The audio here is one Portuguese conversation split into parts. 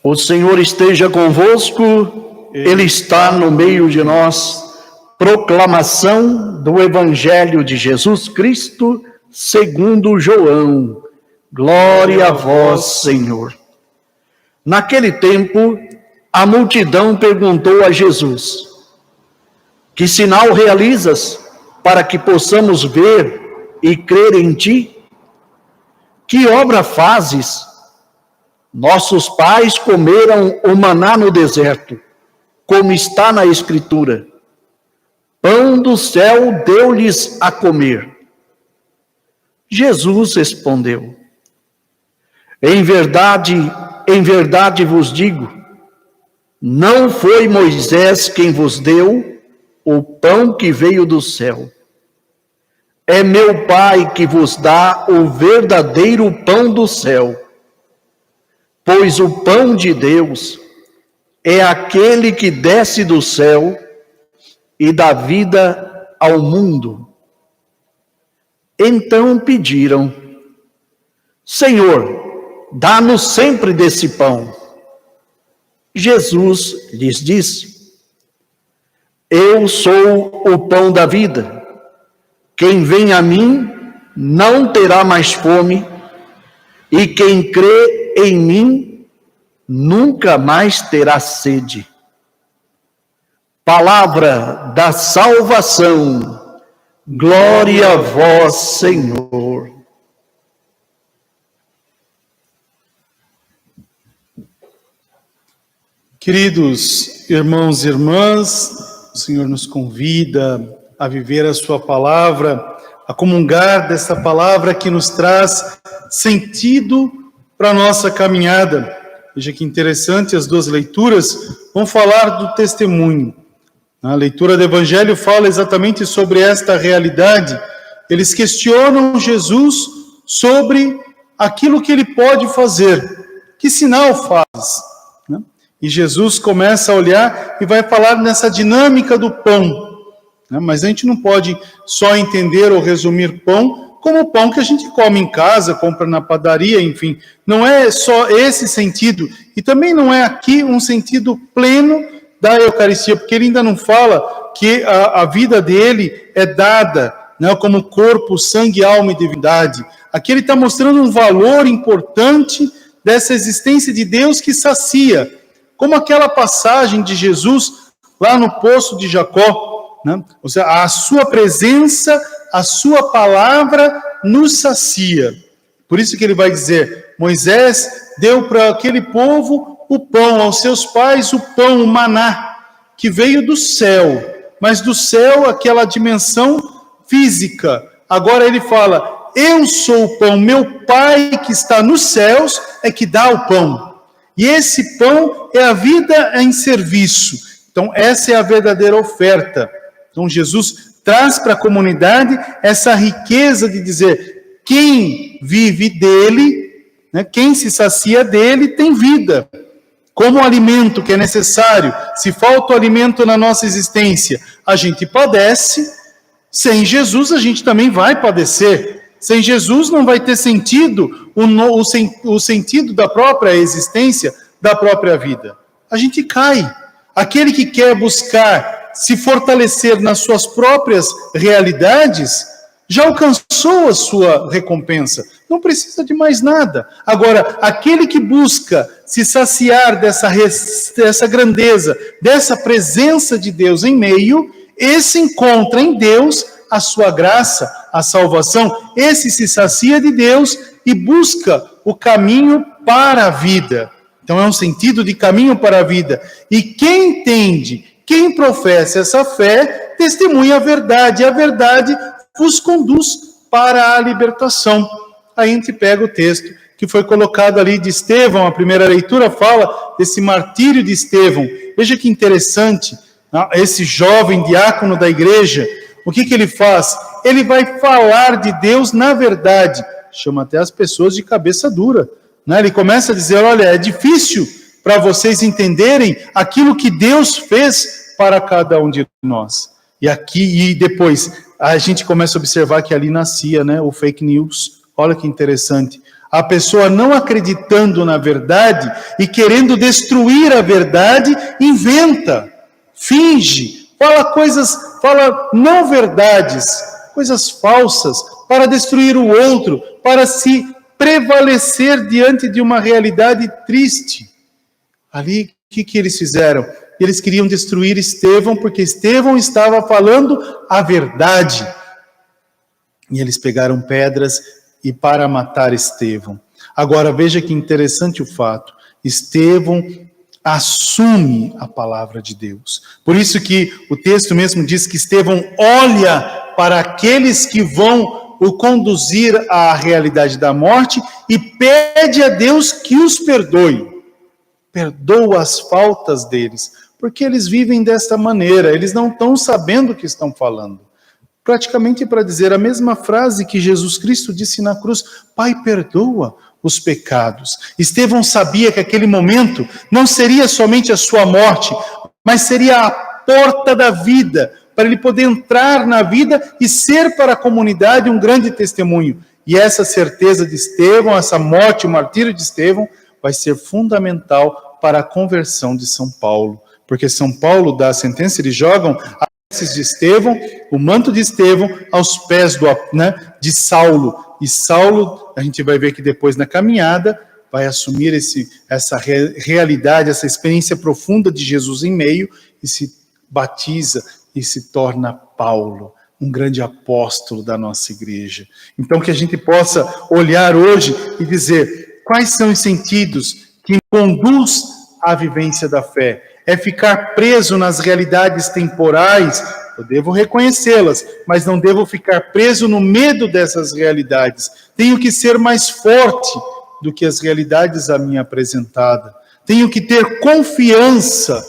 O Senhor esteja convosco, Ele está no meio de nós. Proclamação do Evangelho de Jesus Cristo, segundo João. Glória a vós, Senhor. Naquele tempo, a multidão perguntou a Jesus: que sinal realizas para que possamos ver e crer em ti? Que obra fazes? Nossos pais comeram o maná no deserto, como está na Escritura. Pão do céu deu-lhes a comer. Jesus respondeu: em verdade vos digo, não foi Moisés quem vos deu o pão que veio do céu. É meu Pai que vos dá o verdadeiro pão do céu. Pois o pão de Deus é aquele que desce do céu e dá vida ao mundo. Então pediram: Senhor, dá-nos sempre desse pão. Jesus lhes disse: eu sou o pão da vida. Quem vem a mim não terá mais fome, e quem crê em mim nunca mais terá sede. Palavra da salvação. Glória a vós, Senhor. Queridos irmãos e irmãs, o Senhor nos convida a viver a sua palavra, a comungar dessa palavra que nos traz sentido para a nossa caminhada. Veja que interessante, as duas leituras vão falar do testemunho. A leitura do Evangelho fala exatamente sobre esta realidade. Eles questionam Jesus sobre aquilo que ele pode fazer. Que sinal faz? E Jesus começa a olhar e vai falar nessa dinâmica do pão. Mas a gente não pode só entender ou resumir pão como o pão que a gente come em casa, compra na padaria, enfim. Não é só esse sentido. E também não é aqui um sentido pleno da Eucaristia, porque ele ainda não fala que a vida dele é dada, como corpo, sangue, alma e divindade. Aqui ele está mostrando um valor importante dessa existência de Deus que sacia. Como aquela passagem de Jesus lá no poço de Jacó. Ou seja, a sua presença, a sua palavra nos sacia. Por isso que ele vai dizer: Moisés deu para aquele povo o pão, aos seus pais o pão, o maná, que veio do céu. Mas do céu, aquela dimensão física. Agora ele fala: eu sou o pão, meu Pai que está nos céus é que dá o pão. E esse pão é a vida em serviço. Então essa é a verdadeira oferta. Então Jesus traz para a comunidade essa riqueza de dizer: quem vive dele, quem se sacia dele, tem vida. Como o alimento que é necessário, se falta o alimento na nossa existência, a gente padece. Sem Jesus a gente também vai padecer. Sem Jesus não vai ter sentido o sentido da própria existência, da própria vida. A gente cai. Aquele que quer buscar se fortalecer nas suas próprias realidades, já alcançou a sua recompensa. Não precisa de mais nada. Agora, aquele que busca se saciar dessa grandeza, dessa presença de Deus em meio, esse encontra em Deus a sua graça, a salvação. Esse se sacia de Deus e busca o caminho para a vida. Então é um sentido de caminho para a vida. E quem entende, quem professa essa fé, testemunha a verdade, e a verdade vos conduz para a libertação. Aí a gente pega o texto que foi colocado ali de Estevão, a primeira leitura fala desse martírio de Estevão. Veja que interessante, esse jovem diácono da igreja, o que ele faz? Ele vai falar de Deus na verdade, chama até as pessoas de cabeça dura. Ele começa a dizer: olha, é difícil para vocês entenderem aquilo que Deus fez para cada um de nós. E depois a gente começa a observar que ali nascia, o fake news. Olha que interessante. A pessoa não acreditando na verdade e querendo destruir a verdade, inventa, finge, fala não verdades, coisas falsas, para destruir o outro, para se prevalecer diante de uma realidade triste. Ali, o que eles fizeram? Eles queriam destruir Estevão, porque Estevão estava falando a verdade. E eles pegaram pedras e para matar Estevão. Agora, veja que interessante o fato. Estevão assume a palavra de Deus. Por isso que o texto mesmo diz que Estevão olha para aqueles que vão o conduzir à realidade da morte e pede a Deus que os perdoe. Perdoa as faltas deles, porque eles vivem desta maneira, eles não estão sabendo o que estão falando. Praticamente para dizer a mesma frase que Jesus Cristo disse na cruz: Pai, perdoa os pecados. Estevão sabia que aquele momento não seria somente a sua morte, mas seria a porta da vida, para ele poder entrar na vida e ser para a comunidade um grande testemunho. E essa certeza de Estevão, essa morte, o martírio de Estevão, vai ser fundamental para a conversão de São Paulo. Porque São Paulo dá a sentença, eles jogam as vestes de Estevão, o manto de Estevão, aos pés de Saulo. E Saulo, a gente vai ver que depois na caminhada, vai assumir essa realidade, essa experiência profunda de Jesus em meio, e se batiza e se torna Paulo, um grande apóstolo da nossa igreja. Então que a gente possa olhar hoje e dizer quais são os sentidos que conduz à vivência da fé. É ficar preso nas realidades temporais? Eu devo reconhecê-las, mas não devo ficar preso no medo dessas realidades. Tenho que ser mais forte do que as realidades a mim apresentada. Tenho que ter confiança.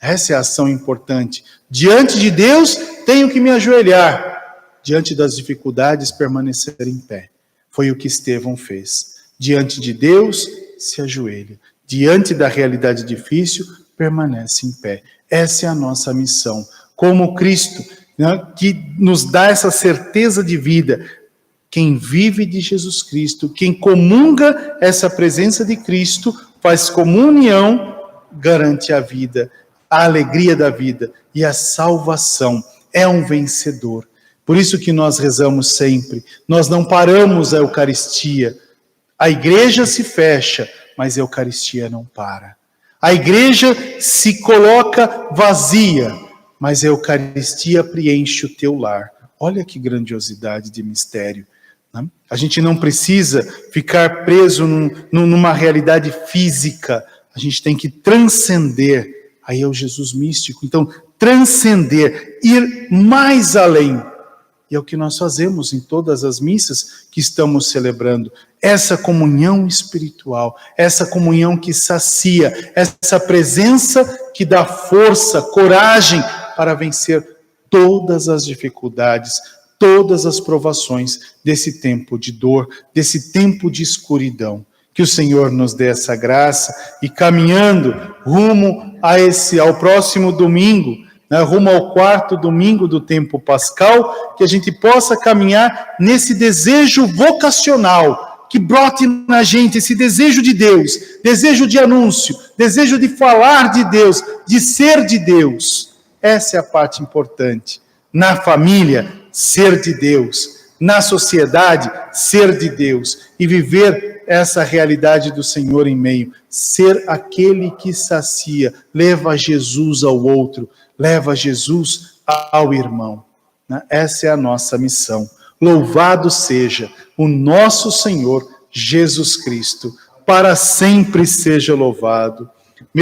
Essa é a ação importante. Diante de Deus, tenho que me ajoelhar. Diante das dificuldades, permanecer em pé. Foi o que Estevão fez. Diante de Deus, se ajoelha. Diante da realidade difícil, permanece em pé. Essa é a nossa missão. Como Cristo, que nos dá essa certeza de vida. Quem vive de Jesus Cristo, quem comunga essa presença de Cristo, faz comunhão, garante a vida, a alegria da vida e a salvação. É um vencedor. Por isso que nós rezamos sempre. Nós não paramos a Eucaristia. A igreja se fecha, mas a Eucaristia não para. A igreja se coloca vazia, mas a Eucaristia preenche o teu lar. Olha que grandiosidade de mistério. Né? A gente não precisa ficar preso numa realidade física. A gente tem que transcender. Aí é o Jesus místico. Então, transcender, ir mais além. E é o que nós fazemos em todas as missas que estamos celebrando. Essa comunhão espiritual, essa comunhão que sacia, essa presença que dá força, coragem para vencer todas as dificuldades, todas as provações desse tempo de dor, desse tempo de escuridão. Que o Senhor nos dê essa graça e caminhando rumo ao próximo domingo, rumo ao 4º domingo do tempo pascal, que a gente possa caminhar nesse desejo vocacional, que brote na gente esse desejo de Deus, desejo de anúncio, desejo de falar de Deus, de ser de Deus. Essa é a parte importante. Na família, ser de Deus. Na sociedade, ser de Deus. E viver essa realidade do Senhor em meio. Ser aquele que sacia, leva Jesus ao outro, leva Jesus ao irmão. Essa é a nossa missão. Louvado seja o nosso Senhor Jesus Cristo. Para sempre seja louvado.